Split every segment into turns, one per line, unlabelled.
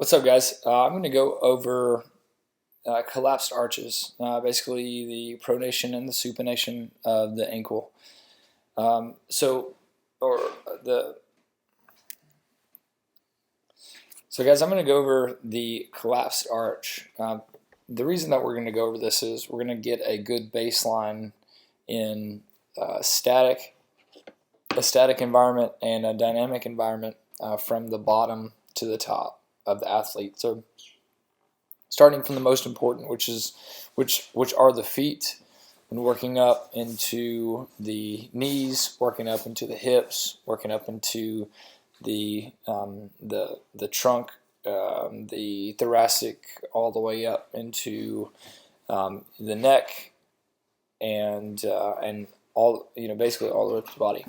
What's up, guys? I'm going to go over collapsed arches, basically the pronation and the supination of the ankle. Um, so, or the guys, I'm going to go over the collapsed arch. The reason that we're going to go over this is we're going to get a good baseline in uh, static, a static environment and a dynamic environment from the bottom to the top of the athlete. So starting from the most important, which are the feet, and working up into the knees, working up into the hips, working up into the trunk, the thoracic, all the way up into the neck, and all, basically all the way up to the body.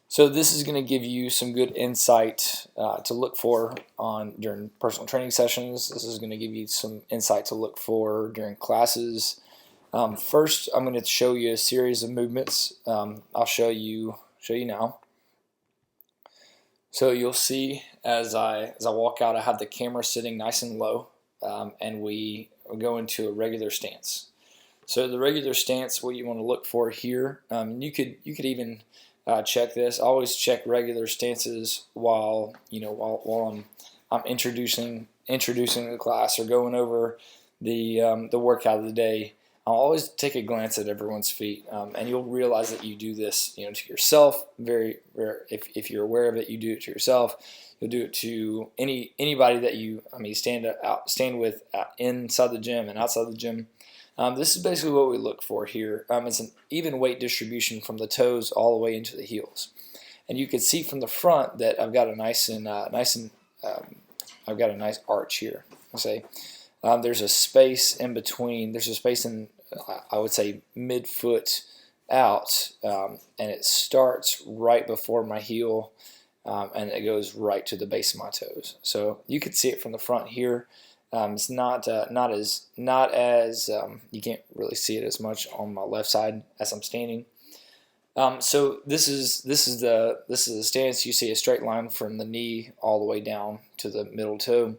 So this is going to give you some good insight to look for during personal training sessions. This is going to give you some insight to look for during classes. First, I'm going to show you a series of movements. I'll show you now. So you'll see as I walk out, I have the camera sitting nice and low, and we go into a regular stance. So the regular stance, what you want to look for here, you could even check this. I always check regular stances while I'm introducing the class or going over the workout of the day. I'll always take a glance at everyone's feet, and you'll realize that you do this, to yourself. Very, very, if you're aware of it, you do it to yourself. You'll do it to anybody that you, stand with inside the gym and outside the gym. This is basically what we look for here. It's an even weight distribution from the toes all the way into the heels, and you can see from the front that I've got a nice arch here. I'll say there's a space in between. There's a space in, I would say, mid-foot out, and it starts right before my heel, and it goes right to the base of my toes. So you can see it from the front here. It's not as you can't really see it as much on my left side as I'm standing. So this is the stance. You see a straight line from the knee all the way down to the middle toe,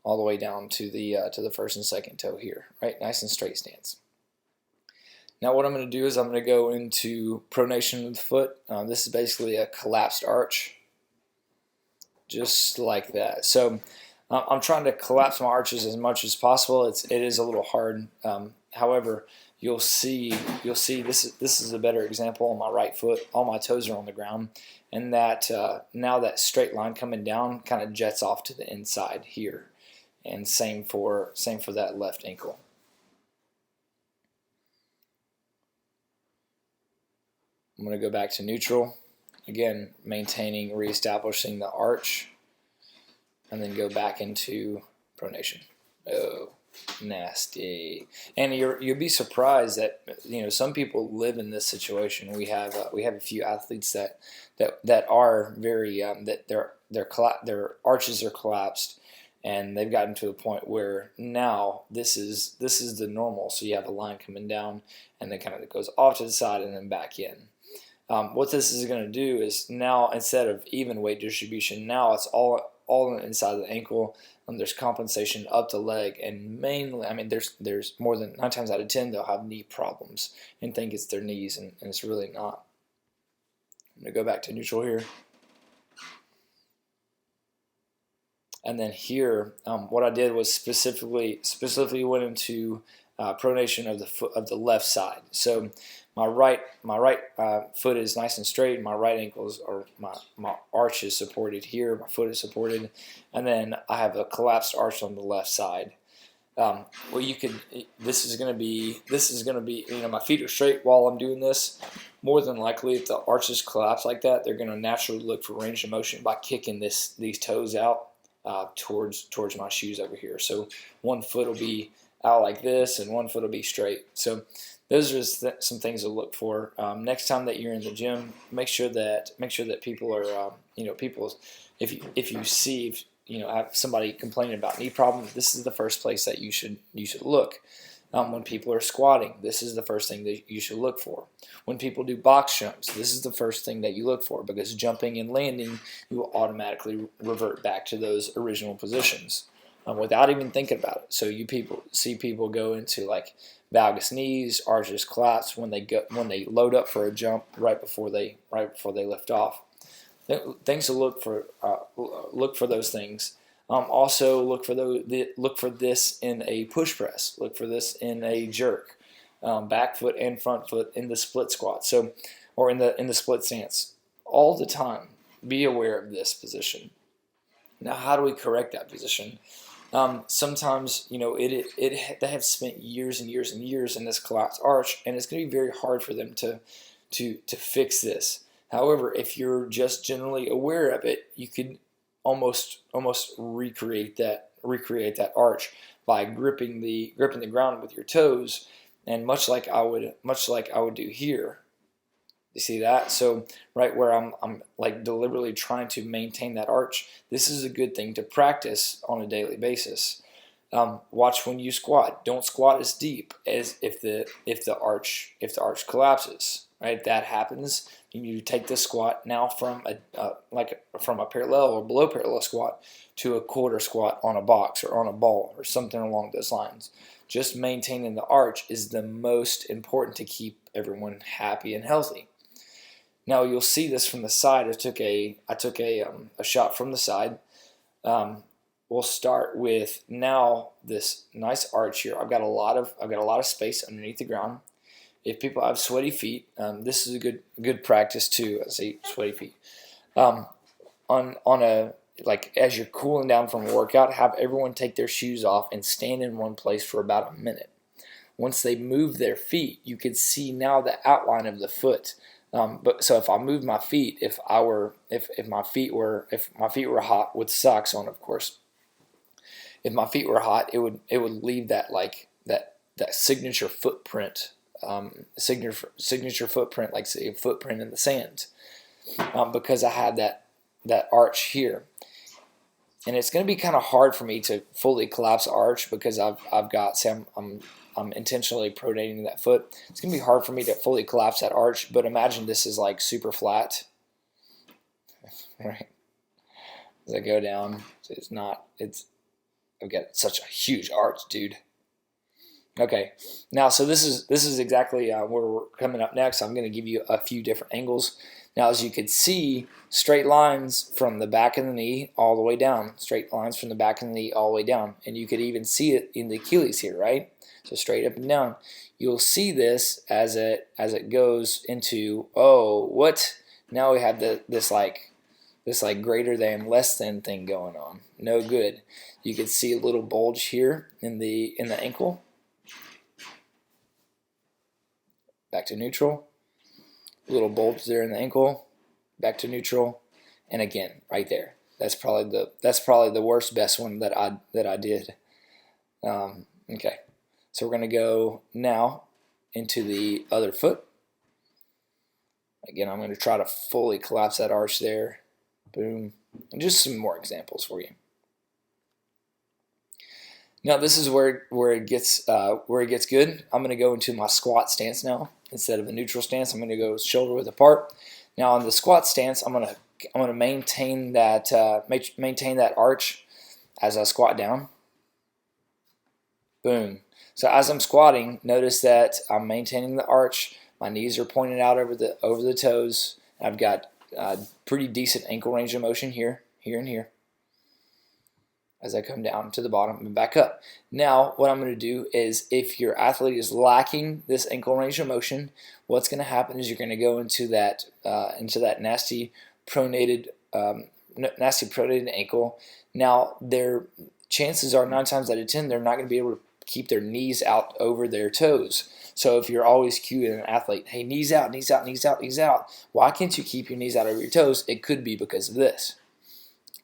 all the way down to the first and second toe here, right? Nice and straight stance. Now what I'm going to do is I'm going to go into pronation of the foot. This is basically a collapsed arch, just like that. So I'm trying to collapse my arches as much as possible. It is a little hard. However, you'll see this is a better example on my right foot. All my toes are on the ground, and that now that straight line coming down kind of jets off to the inside here, and same for that left ankle. I'm going to go back to neutral, again maintaining, reestablishing the arch, and then go back into pronation. Oh, nasty! And you'll be surprised that some people live in this situation. We have a few athletes that are very that their arches are collapsed, and they've gotten to a point where now this is the normal. So you have a line coming down, and then kind of goes off to the side and then back in. What this is going to do is now, instead of even weight distribution, now it's all inside the ankle. There's compensation up the leg, and mainly, there's more than 9 times out of 10 they'll have knee problems and think it's their knees, and it's really not. I'm going to go back to neutral here. And then here, what I did was specifically went into pronation of the left side. So my right foot is nice and straight. My right ankles, or my arch is supported here. My foot is supported, and then I have a collapsed arch on the left side. This is going to be my feet are straight while I'm doing this. More than likely, if the arches collapse like that, they're going to naturally look for range of motion by kicking these toes out towards my shoes over here. So one foot will be out like this, and one foot will be straight. So those are some things to look for. Next time that you're in the gym, make sure that people are if you see have somebody complaining about knee problems, this is the first place that you should look. When people are squatting, this is the first thing that you should look for. When people do box jumps, this is the first thing that you look for, because jumping and landing, you will automatically revert back to those original positions without even thinking about it. So you see people go into like valgus knees, arches collapse when they load up for a jump right before they lift off. Things to look for those things. Also look for this in a push press. Look for this in a jerk, back foot and front foot in the split squat. So, or in the split stance, all the time. Be aware of this position. Now, how do we correct that position? Sometimes they have spent years and years and years in this collapsed arch, and it's going to be very hard for them to fix this. However, if you're just generally aware of it, you could almost recreate that arch by gripping the ground with your toes, and much like I would do here. You see that? So right where I'm like deliberately trying to maintain that arch, this is a good thing to practice on a daily basis. Watch when you squat. Don't squat as deep as if the arch collapses. Right? If that happens, you take the squat now from a parallel or below parallel squat to a quarter squat on a box or on a ball or something along those lines. Just maintaining the arch is the most important to keep everyone happy and healthy. Now you'll see this from the side. I took a shot from the side. We'll start with now this nice arch here. I've got a lot of space underneath the ground. If people have sweaty feet, this is a good practice too. I say sweaty feet. As you're cooling down from a workout, have everyone take their shoes off and stand in one place for about a minute. Once they move their feet, you can see now the outline of the foot. So if I moved my feet, if my feet were hot with socks on, of course, if my feet were hot, it would leave that signature footprint. Signature footprint, like say a footprint in the sand, because I had that arch here, and it's going to be kind of hard for me to fully collapse the arch because I'm intentionally pronating that foot. It's going to be hard for me to fully collapse that arch, but imagine this is like super flat, right? As I go down, I've got such a huge arch, dude. Okay, now so this is exactly where we're coming up next. I'm going to give you a few different angles. Now, as you can see, straight lines from the back of the knee all the way down. Straight lines from the back of the knee all the way down. And you could even see it in the Achilles here, right? So straight up and down. You'll see this as it goes into, oh, what? Now we have this greater than, less than thing going on. No good. You can see a little bulge here in the ankle. Back to neutral. A little bulge there in the ankle. Back to neutral. And again, right there. That's probably the best one that I did. Okay. So we're going to go now into the other foot. Again, I'm going to try to fully collapse that arch there. Boom. And just some more examples for you. Now this is where it gets good. I'm going to go into my squat stance now. Instead of a neutral stance, I'm going to go shoulder width apart. Now on the squat stance, I'm going to maintain that arch as I squat down. Boom. So as I'm squatting, notice that I'm maintaining the arch. My knees are pointed out over the toes. I've got pretty decent ankle range of motion here, and here. As I come down to the bottom and back up. Now, what I'm going to do is, if your athlete is lacking this ankle range of motion, what's going to happen is you're going to go into that nasty pronated ankle. Now, their chances are 9 times out of 10 they're not going to be able to keep their knees out over their toes. So if you're always cueing an athlete, hey, knees out, knees out, knees out, knees out, why can't you keep your knees out over your toes? It could be because of this.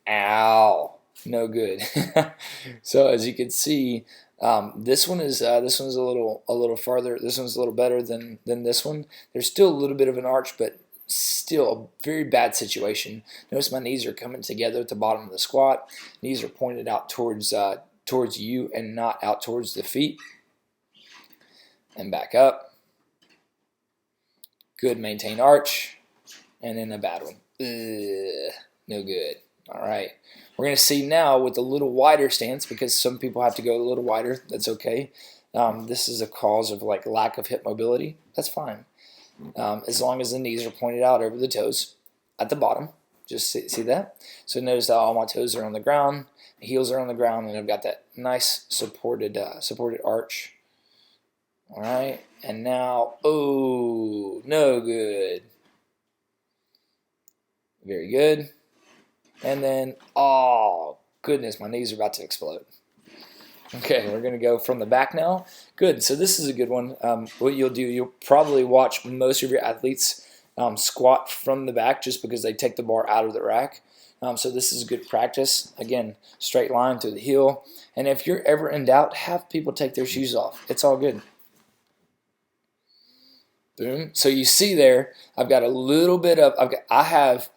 Ow. No good. So as you can see, this one's a little farther. This one's a little better than this one. There's still a little bit of an arch, but still a very bad situation. Notice my knees are coming together at the bottom of the squat. Knees are pointed out towards you and not out towards the feet. and back up. Good, maintain arch, and then a bad one. Ugh, no good. All right, we're going to see now with a little wider stance, because some people have to go a little wider. That's okay. This is a cause of like lack of hip mobility. That's fine, as long as the knees are pointed out over the toes at the bottom. Just see that? So notice that all my toes are on the ground, heels are on the ground, and I've got that nice supported arch. All right, and now, oh, no good. Very good. And then, oh, goodness, my knees are about to explode. Okay, we're going to go from the back now. Good, so this is a good one. What you'll do, you'll probably watch most of your athletes squat from the back just because they take the bar out of the rack. So this is good practice. Again, straight line through the heel. And if you're ever in doubt, have people take their shoes off. It's all good. Boom. So you see there, I've got a little bit of, I have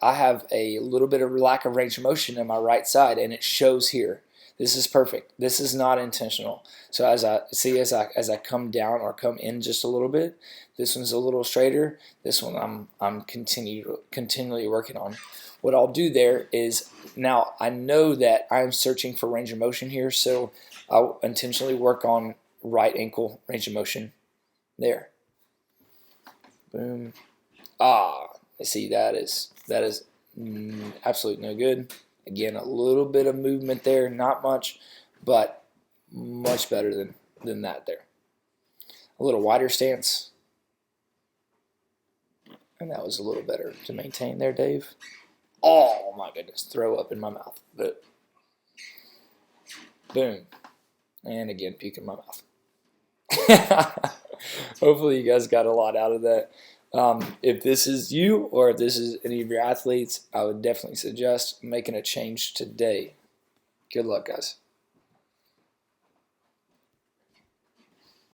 a little bit of lack of range of motion in my right side, and it shows here. This is perfect. This is not intentional. So as I come down or come in just a little bit, this one's a little straighter. This one I'm continually working on. What I'll do there is, now I know that I'm searching for range of motion here, so I'll intentionally work on right ankle range of motion there. Boom. Ah, see, that is absolutely no good. Again, a little bit of movement there, not much, but much better than that there. A little wider stance. And that was a little better to maintain there, Dave. Oh my goodness, throw up in my mouth. But boom. And again, puke in my mouth. Hopefully you guys got a lot out of that. If this is you, or if this is any of your athletes, I would definitely suggest making a change today. Good luck, guys.